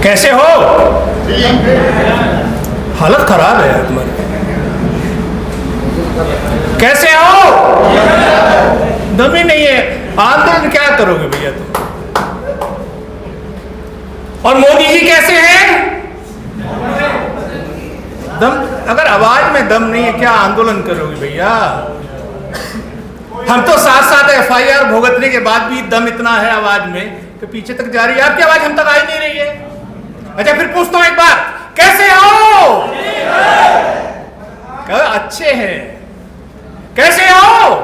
कैसे हो? हालत खराब है यार तुम्हारी। कैसे हो? दम ही नहीं है। आंदोलन क्या करोगे भैया तुम? और मोदी जी कैसे हैं? दम, अगर आवाज में दम नहीं है क्या आंदोलन करोगे भैया? हम तो साथ साथ FIR भुगतने के बाद भी दम इतना है आवाज में कि पीछे तक जा रही है। आपकी आवाज हम तक आ ही नहीं रही है। अच्छा फिर पूछता हूं एक बार, कैसे हो? अच्छे हैं। कैसे हो?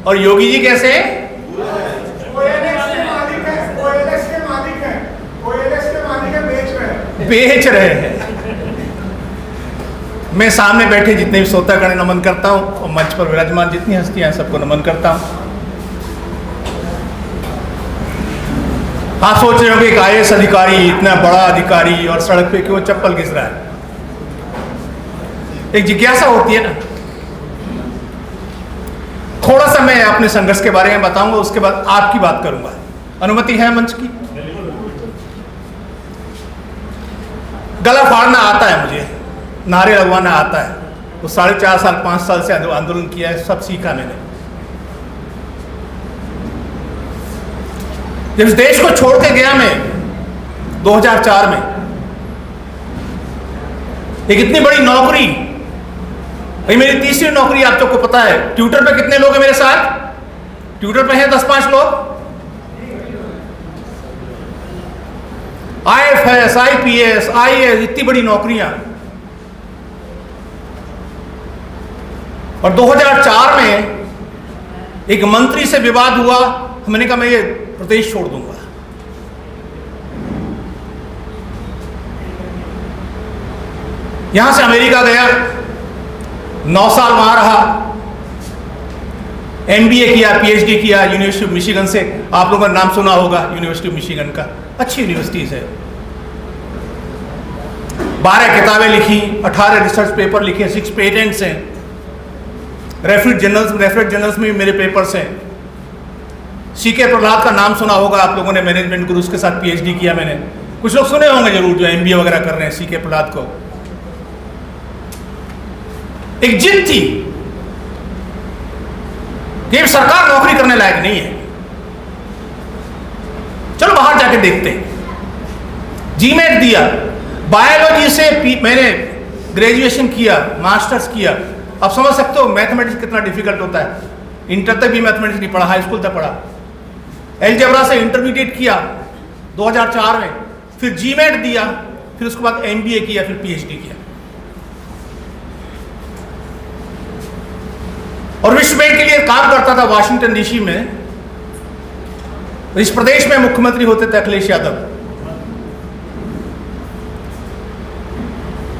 और योगी जी कैसे? बेच रहे हैं। मैं सामने बैठे जितने भी श्रोतागण नमन करता हूं और मंच पर विराजमान जितनी हस्तियां हैं सबको नमन करता हूं। आप सोच रहे हो कि एक IAS अधिकारी, इतना बड़ा अधिकारी, और सड़क पे क्यों चप्पल घिस रहा है? एक जिज्ञासा होती है ना। थोड़ा सा मैं अपने संघर्ष के बारे में बताऊंगा, उसके बाद आपकी बात करूंगा। अनुमति है मंच की? गला फाड़ना आता है मुझे, नारे लगवाना आता है। वो 4.5 साल 5 साल से आंदोलन किया है, सब सीखा मैंने। जब इस देश को छोड़ के गया मैं 2004 में, एक इतनी बड़ी नौकरी, भाई मेरी तीसरी नौकरी, आप सबको पता है। ट्विटर पे कितने लोग हैं मेरे साथ? ट्विटर पे हैं 10-5 लोग। IFS, IPS, IAS, इतनी बड़ी नौकरियां। और 2004 में एक मंत्री से विवाद हुआ। मैंने कहा मैं ये प्रदेश छोड़ दूंगा। यहां से अमेरिका गया, 9 साल वहां रहा, MBA किया, PhD किया यूनिवर्सिटी ऑफ मिशिगन से। आप लोगों ने नाम सुना होगा यूनिवर्सिटी ऑफ मिशिगन का, अच्छी यूनिवर्सिटीज है। 12 किताबें लिखी, 18 रिसर्च पेपर लिखे, 6 पेटेंट्स हैं। रेफरेंस जर्नल्स में भी मेरे पेपर्स हैं। CK प्रहलाद का नाम सुना होगा आप लोगों ने, मैनेजमेंट गुरु, उसके साथ PhD किया मैंने। कुछ लोग सुने होंगे जरूर जो MBA वगैरह कर रहे हैं। CK प्रहलाद को एक जिद थी कि सरकार नौकरी करने लायक नहीं है, चलो बाहर जाके देखते हैं। GMAT दिया, बायोलॉजी से मैंने ग्रेजुएशन किया, मास्टर्स किया। आप समझ सकते हो मैथमेटिक्स कितना डिफिकल्ट होता है। इंटर तक भी मैथमेटिक्स नहीं पढ़ा, हाई स्कूल तक पढ़ा। एलजेब्रा से इंटरमीडिएट किया 2004 में, फिर GMAT दिया, फिर उसके बाद MBA किया, फिर PhD किया। और विश्व बैंक के लिए काम करता था वाशिंगटन DC में। इस प्रदेश में मुख्यमंत्री होते थे अखिलेश यादव।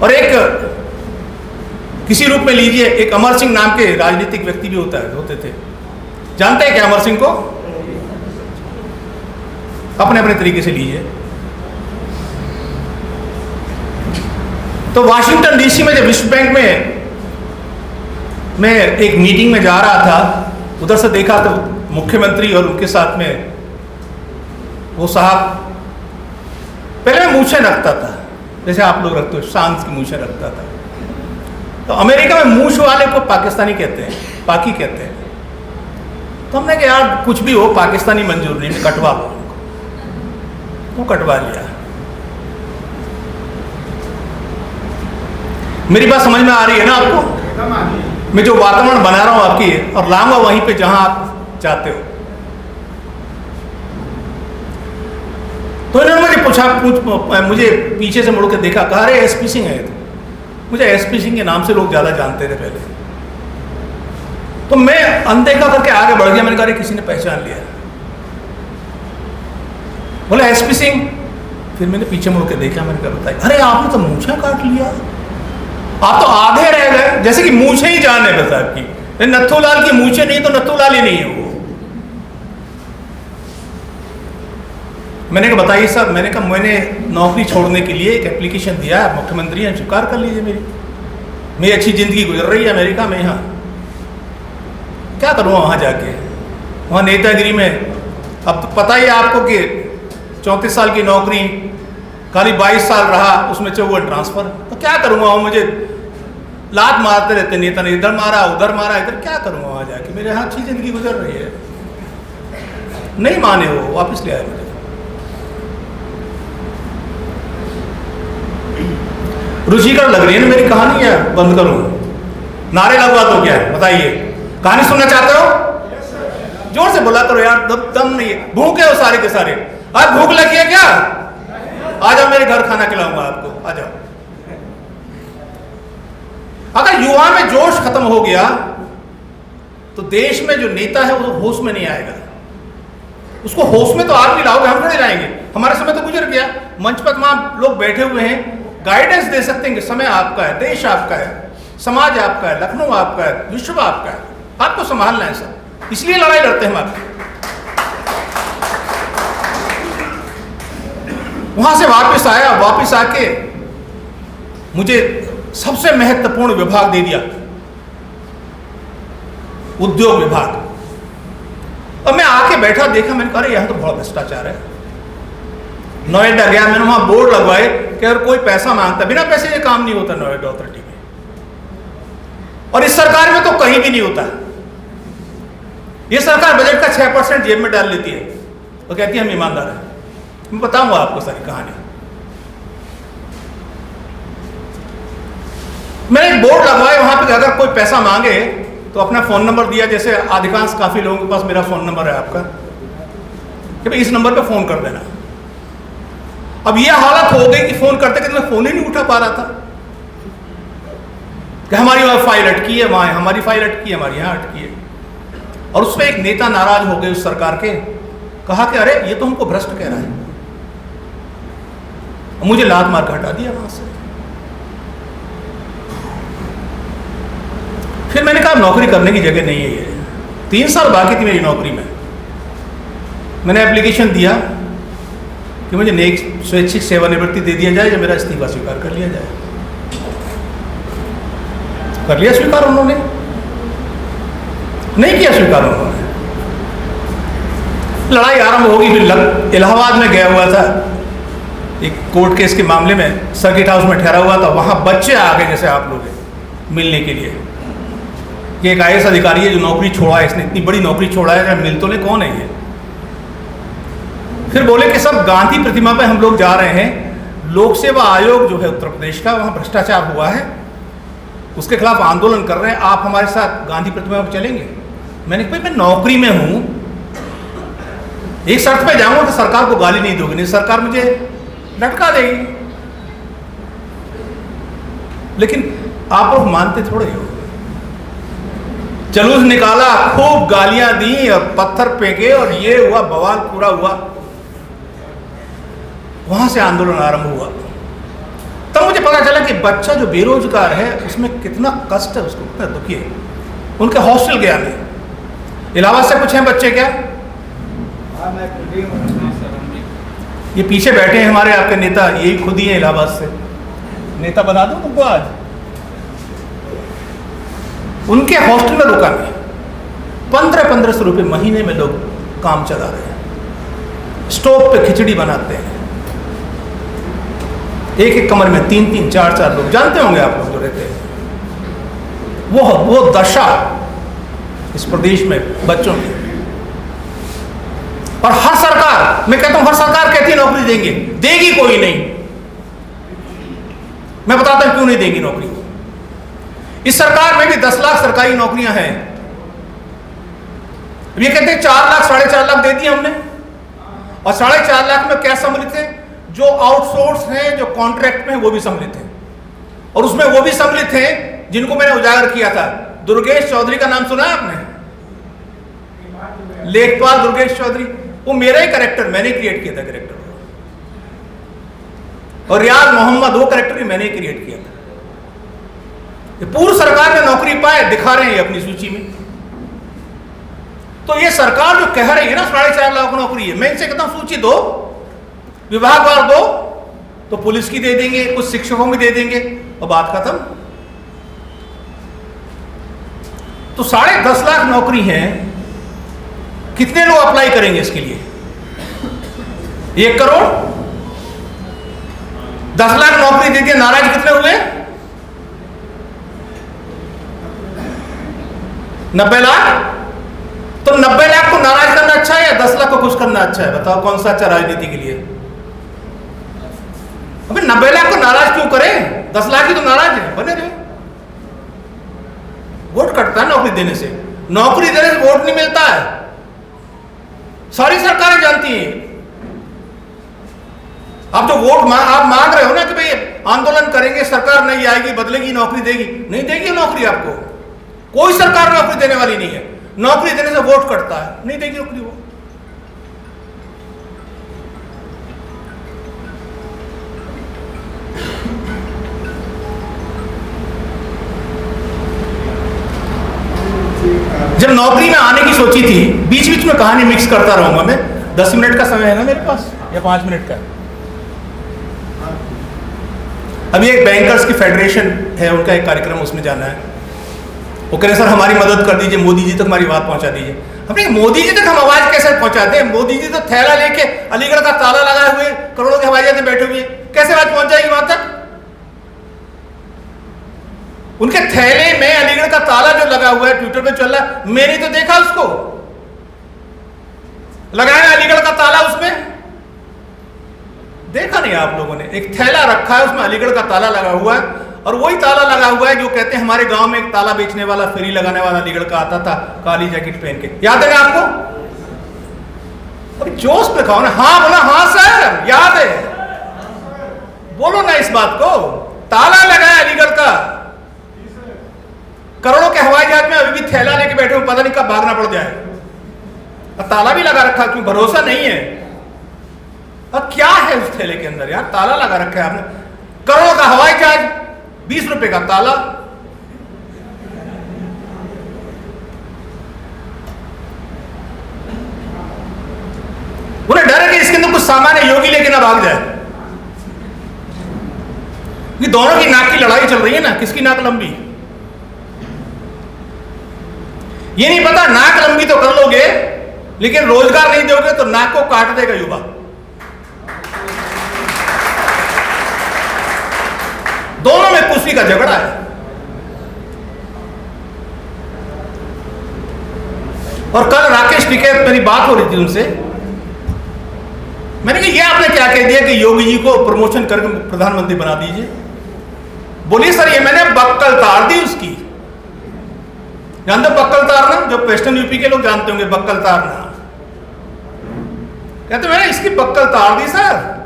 और एक किसी रूप में लीजिए, एक अमर सिंह नाम के राजनीतिक व्यक्ति भी होते थे। जानते हैं क्या अमर सिंह को? अपने अपने तरीके से लीजिए। तो वाशिंगटन DC में जब विश्व बैंक में मैं एक मीटिंग में जा रहा था, उधर से देखा तो मुख्यमंत्री और उनके साथ में वो साहब, पहले मैं मूछें रखता था जैसे आप लोग रखते हो, शांत की मूछें रखता था। तो अमेरिका में मूछ वाले को पाकिस्तानी कहते हैं, पाकी कहते हैं। तो हमने कहा यार कुछ भी हो, पाकिस्तानी मंजूर नहीं, कटवा लो उनको। तो कटवा लिया। मेरी बात समझ में आ रही है ना आपको? मैं जो वातावरण बना रहा हूं आपकी, और लाऊंगा वहीं पे जहां आप चाहते हो। तो इन्होंने मुझे मुझे पीछे से मुड़ के देखा, कहा अरे SP सिंह है। तो मुझे SP सिंह के नाम से लोग ज्यादा जानते थे पहले। तो मैं अनदेखा करके आगे बढ़ गया। मैंने कहा किसी ने पहचान लिया। बोला SP सिंह। फिर मैंने पीछे मुड़ के देखा, मैंने कहा बताइए। अरे आपने तो मूछें काट लिया, आप तो आधे रह गए, जैसे कि मूछें ही जान है बस आपकी। नथुलाल की मूछें नहीं तो नथुलाल ही नहीं है वो। मैंने कहा बताइए सर। मैंने कहा मैंने नौकरी छोड़ने के लिए एक एप्लीकेशन दिया, मुख्यमंत्री ने स्वीकार कर लीजिए। मेरी अच्छी जिंदगी गुजर रही है अमेरिका में, यहाँ क्या करूँगा वहाँ जाके? वहाँ नेतागिरी में, अब तो पता ही है आपको कि 34 साल की नौकरी, खाली 22 साल रहा, उसमें 54 ट्रांसफर। तो क्या करूँगा वहाँ? मुझे लात मारते रहते नेता ने, इधर मारा उधर मारा, इधर क्या करूँगा वहाँ जाके? मेरे यहाँ अच्छी जिंदगी गुजर रही है। नहीं माने, वो वापस ले आए मुझे। रुचिकर लग रही है ना मेरी कहानी, या बंद करूँ? नारे लगवा दो क्या? बताइए, कहानी सुनना चाहते हो? जोर से बोला करो यार, दम नहीं है। भूखे हो सारे के सारे? आज भूख लगी है क्या? आ जाओ मेरे घर, खाना खिलाऊंगा आपको, आ जाओ। अगर युवा में जोश खत्म हो गया तो देश में जो नेता है वो होश में नहीं आएगा। उसको होश में तो आप भी लाओगे, हम थोड़े लाएंगे। हमारा समय तो गुजर गया। मंच पर तमाम लोग बैठे हुए हैं, गाइडेंस दे सकते हैं कि समय आपका है, देश आपका है, समाज आपका है, लखनऊ आपका है, विश्व आपका है, आपको संभालना है सब। इसलिए लड़ाई लड़ते हैं हम आपकी। वहां से वापस आया, वापस आके मुझे सबसे महत्वपूर्ण विभाग दे दिया, उद्योग विभाग। और मैं आके बैठा, देखा, मैंने कहा यहां तो बहुत भ्रष्टाचार है। नोएडा गया, मैंने वहां बोर्ड लगवाए कि अगर कोई पैसा मांगता, बिना पैसे ये काम नहीं होता नोएडा अथॉरिटी में, और इस सरकार में तो कहीं भी नहीं होता। ये सरकार बजट का 6% जेब में डाल लेती है और कहती है हम ईमानदार हैं। मैं बताऊंगा आपको सारी कहानी। मैंने एक बोर्ड लगवाया वहां पे, अगर कोई पैसा मांगे तो अपना फोन नंबर दिया, जैसे अधिकांश काफी लोगों के पास मेरा फोन नंबर है आपका, कि भाई इस नंबर पे फोन कर देना। अब यह हालत हो गई कि फोन करते करते मैं फोन ही नहीं उठा पा रहा था कि हमारी वहां फाइल अटकी है, वहां हमारी फाइल अटकी है, हमारी यहां अटकी है। और उसमें एक नेता नाराज हो गए उस सरकार के, कहा कि अरे ये तो हमको भ्रष्ट कह रहा है। मुझे लात मार के हटा दिया वहां से। फिर मैंने कहा नौकरी करने की जगह नहीं है ये। 3 साल बाकी थी मेरी नौकरी में। मैंने एप्लीकेशन दिया कि मुझे स्वैच्छिक सेवानिवृत्ति दे दिया जाए या मेरा इस्तीफा स्वीकार कर लिया जाए। कर लिया स्वीकार उन्होंने? नहीं किया स्वीकार उन्होंने। लड़ाई आरंभ होगी। फिर इलाहाबाद में गया हुआ था एक कोर्ट केस के मामले में, सर्किट हाउस में ठहरा हुआ था। वहां बच्चे आ गए जैसे आप लोग हैं मिलने के लिए कि एक IAS अधिकारी है जो नौकरी छोड़ा है, इसने इतनी बड़ी नौकरी छोड़ा है, मिल तो नहीं, कौन है ये? फिर बोले कि सब गांधी प्रतिमा पे हम लोग जा रहे हैं, लोक सेवा आयोग जो है उत्तर प्रदेश का, वहां भ्रष्टाचार हुआ है, उसके खिलाफ आंदोलन कर रहे हैं, आप हमारे साथ गांधी प्रतिमा पर चलेंगे? मैंने कहा मैं नौकरी में हूं, एक शर्त पे जाऊंगा कि सरकार को गाली नहीं दोगे, नहीं सरकार मुझे लटका देगी। लेकिन आप लोग मानते थोड़े हो। जुलूस निकाला, खूब गालियां दी और पत्थर फेंके और ये हुआ, बवाल पूरा हुआ। वहां से आंदोलन आरंभ हुआ। तब मुझे पता चला कि बच्चा जो बेरोजगार है उसमें कितना कष्ट है, उसको कितना दुखी है। उनके हॉस्टल गया मैं। इलाहाबाद से कुछ हैं बच्चे क्या? ये पीछे बैठे हैं हमारे आपके नेता, यही खुद ही है इलाहाबाद से। नेता बना दो तुमको आज। उनके हॉस्टल में रुका मैं। 1500 रुपये महीने में लोग काम चला रहे हैं। स्टोव पे खिचड़ी बनाते हैं, एक एक कमरे में 3-3, 4-4 लोग, जानते होंगे आप लोग जो रहते हैं। वो दशा इस प्रदेश में बच्चों की। और हर सरकार, मैं कहता हूं हर सरकार कहती है नौकरी देंगे, देगी कोई नहीं। मैं बताता हूं क्यों नहीं देगी नौकरी। इस सरकार में भी 10 लाख सरकारी नौकरियां हैं। ये कहते हैं 4 लाख 4.5 लाख दे दिए हमने, और 4.5 लाख में क्या सम्मिलित है? जो आउटसोर्स हैं, जो कॉन्ट्रैक्ट में है, वो भी सम्मिलित है। और उसमें वो भी सम्मिलित है जिनको मैंने उजागर किया था। दुर्गेश चौधरी का नाम सुना है आपने? लेखपाल दुर्गेश चौधरी, वो मेरा ही कैरेक्टर, मैंने क्रिएट किया था कैरेक्टर। और रियाज मोहम्मद, वो कैरेक्टर भी मैंने क्रिएट किया था। पूर्व सरकार में नौकरी पाए दिखा रहे हैं अपनी सूची में। तो ये सरकार जो कह रही है ना 4.5 लाख नौकरी है, मैं इनसे कहता हूं सूची दो, विभागवार दो, तो पुलिस की दे देंगे, कुछ शिक्षकों की दे देंगे और बात खत्म। तो 10.5 लाख नौकरी है, कितने लोग अप्लाई करेंगे इसके लिए? 1 करोड़ 10 लाख नौकरी दे दिया, नाराज कितने हुए? 90 लाख। तो 90 लाख को नाराज करना अच्छा है या 10 लाख को खुश करना अच्छा है? बताओ कौन सा अच्छा राजनीति के लिए? अबे 90 लाख को नाराज क्यों करें? 10 लाख ही तो नाराज है, बने रहे। वोट कटता है नौकरी देने से, नौकरी देने से वोट नहीं मिलता है, सारी सरकारें जानती हैं। आप जो वोट आप मांग रहे हो ना कि भाई आंदोलन करेंगे, सरकार नहीं आएगी, बदलेगी, नौकरी देगी, नहीं देगी नौकरी आपको। कोई सरकार नौकरी देने वाली नहीं है। नौकरी देने से वोट कटता है, नहीं देगी नौकरी वो। जब नौकरी में आने की सोची थी, बीच बीच में कहानी मिक्स करता रहूंगा मैं। 10 मिनट का समय है ना मेरे पास, या 5 मिनट का? अभी एक बैंकर्स की फेडरेशन है, उनका एक कार्यक्रम, उसमें जाना है। वो कह रहे सर हमारी मदद कर दीजिए, मोदी जी तक हमारी बात पहुंचा दीजिए। हमने मोदी जी तक हम आवाज कैसे पहुंचाते हैं? मोदी जी तो थैला लेके अलीगढ़ का ताला लगाए हुए करोड़ों के हवाई जहाज में बैठे हुए, कैसे बात पहुंच जाएगी वहां तक? उनके थैले में अलीगढ़ का ताला जो लगा हुआ है, ट्विटर पे चल रहा है, मैंने तो देखा उसको, लगाया अलीगढ़ का ताला, उसमें देखा नहीं आप लोगों ने? एक थैला रखा है, उसमें अलीगढ़ का ताला लगा हुआ है, और वही ताला लगा हुआ है जो कहते हैं हमारे गांव में एक ताला बेचने वाला, फेरी लगाने वाला अलीगढ़ का आता था, काली जैकेट पहन के। याद है ना आपको? अभी जोश पे खाओ ना। हाँ बोला, हाँ सर याद है, बोलो ना इस बात को। ताला लगा है अलीगढ़ का, करोड़ों के हवाई जहाज में अभी भी थैला लेके बैठे हो, पता नहीं कब भागना पड़ जाए। और ताला भी लगा रखा, क्यों? भरोसा नहीं है। अब क्या है उस थैले के अंदर यार? ताला लगा रखा है आपने, करोड़ों का हवाई जहाज, 20 रुपए का ताला। उन्हें डर है कि इसके अंदर कुछ सामान है, योगी लेके ना भाग जाए। ये दोनों की नाक की लड़ाई चल रही है ना, किसकी नाक लंबी? ये नहीं पता, नाक लंबी तो कर लोगे, लेकिन रोजगार नहीं दोगे तो नाक को काट देगा युवा। दोनों में कुर्सी का झगड़ा है। और कल राकेश टिकैत, मेरी बात हो रही थी उनसे, मैंने कहा ये आपने क्या कह दिया कि योगी जी को प्रमोशन करके प्रधानमंत्री बना दीजिए? बोलिए सर ये मैंने बक्कल तार दी उसकी। जानते हो बक्कल तारना? जो वेस्टर्न यूपी के लोग जानते होंगे बक्कल तारना। कहते मैंने इसकी बक्कल तार दी सर।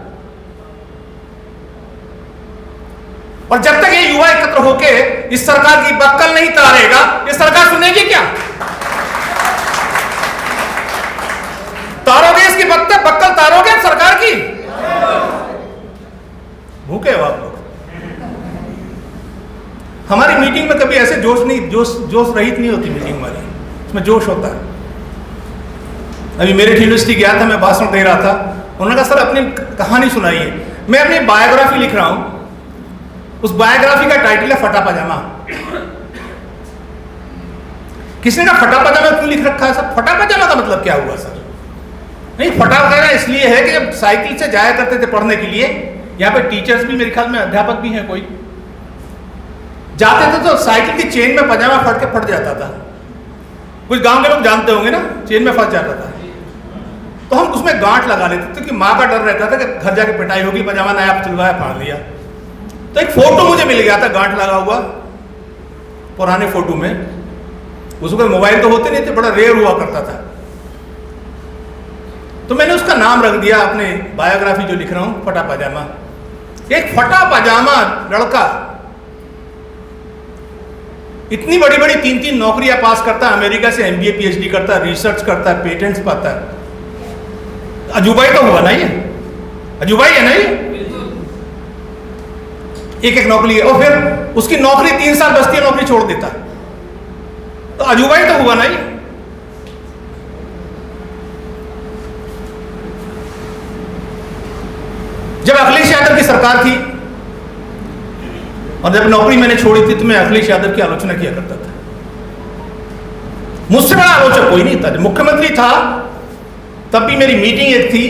और जब तक ये युवा एकत्र होके इस सरकार की बक्कल नहीं तारेगा, ये सरकार सुनेगी क्या? तारोगे इसकी बक्कल तारोगे आप सरकार की? भूखे हो आप लोग। हमारी मीटिंग में कभी ऐसे जोश रहित नहीं होती मीटिंग हमारी, उसमें जोश होता है। अभी मेरिट यूनिवर्सिटी गया था, मैं भाषण दे रहा था, उन्होंने कहा सर अपनी कहानी सुनाइए। मैं अपनी बायोग्राफी लिख रहा हूं, उस बायोग्राफी का टाइटल है फटा पजामा। किसी ने कहा फटा पजामा क्यों लिख रखा है सर? फटा पजामा का मतलब क्या हुआ सर? नहीं, फटा पजामा इसलिए है कि जब साइकिल से जाया करते थे पढ़ने के लिए, यहाँ पे टीचर्स भी मेरे ख्याल में अध्यापक भी हैं कोई, जाते थे तो साइकिल की चेन में पजामा फट जाता था। कुछ गांव के लोग जानते होंगे ना, चेन में फंस जाता था, तो हम उसमें गांठ लगा लेते थे कि माँ का डर रहता था कि घर जाके पिटाई होगी, पजामा नया सिलवाया फाड़ लिया। तो एक फोटो मुझे मिल गया था गांठ लगा हुआ पुराने फोटो में। उसको मोबाइल तो होते नहीं थे, बड़ा रेयर हुआ करता था, तो मैंने उसका नाम रख दिया अपने बायोग्राफी जो लिख रहा हूं, फटा पजामा। एक फटा पजामा लड़का इतनी बड़ी बड़ी 3-3 नौकरियां पास करता है, अमेरिका से MBA PhD करता है, रिसर्च करता है, पेटेंट्स पाता है। अजूबा ही तो हुआ ना ये, अजूबा ही है ना ये। एक नौकरी है, और फिर उसकी नौकरी 3 साल बचती है, नौकरी छोड़ देता है, तो अजूबा ही तो हुआ ना ये। जब अखिलेश यादव की सरकार थी और जब नौकरी मैंने छोड़ी थी, तो मैं अखिलेश यादव की आलोचना किया करता था। मुझसे बड़ा आलोचक कोई नहीं था। जब मुख्यमंत्री था तब भी मेरी मीटिंग एक थी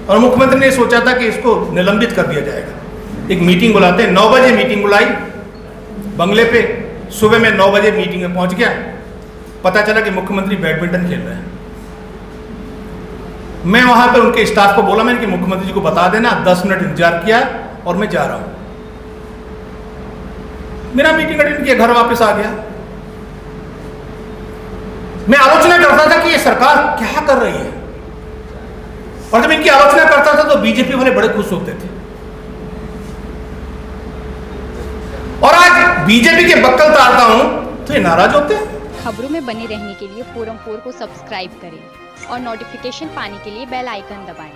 और मुख्यमंत्री ने सोचा था कि इसको निलंबित कर दिया जाएगा। एक मीटिंग बुलाते हैं, 9 बजे मीटिंग बुलाई बंगले पे। सुबह में 9 बजे मीटिंग में पहुंच गया, पता चला कि मुख्यमंत्री बैडमिंटन खेल रहे हैं। मैं वहां पे उनके स्टाफ को बोला, मैंने कि मुख्यमंत्री जी को बता देना, 10 मिनट इंतजार किया और मैं जा रहा हूं। मेरा मीटिंग अटेंड किया, घर वापस आ गया। मैं आलोचना करता था कि ये सरकार क्या कर रही है, और जब इनकी आलोचना करता था तो बीजेपी वाले बड़े खुश होते थे। और आज बीजेपी के बक्कल तारता हूं तो ये नाराज होते हैं। खबरों में बने रहने के लिए फोरम 4 को सब्सक्राइब करें और नोटिफिकेशन पाने के लिए बेल आइकन दबाएं।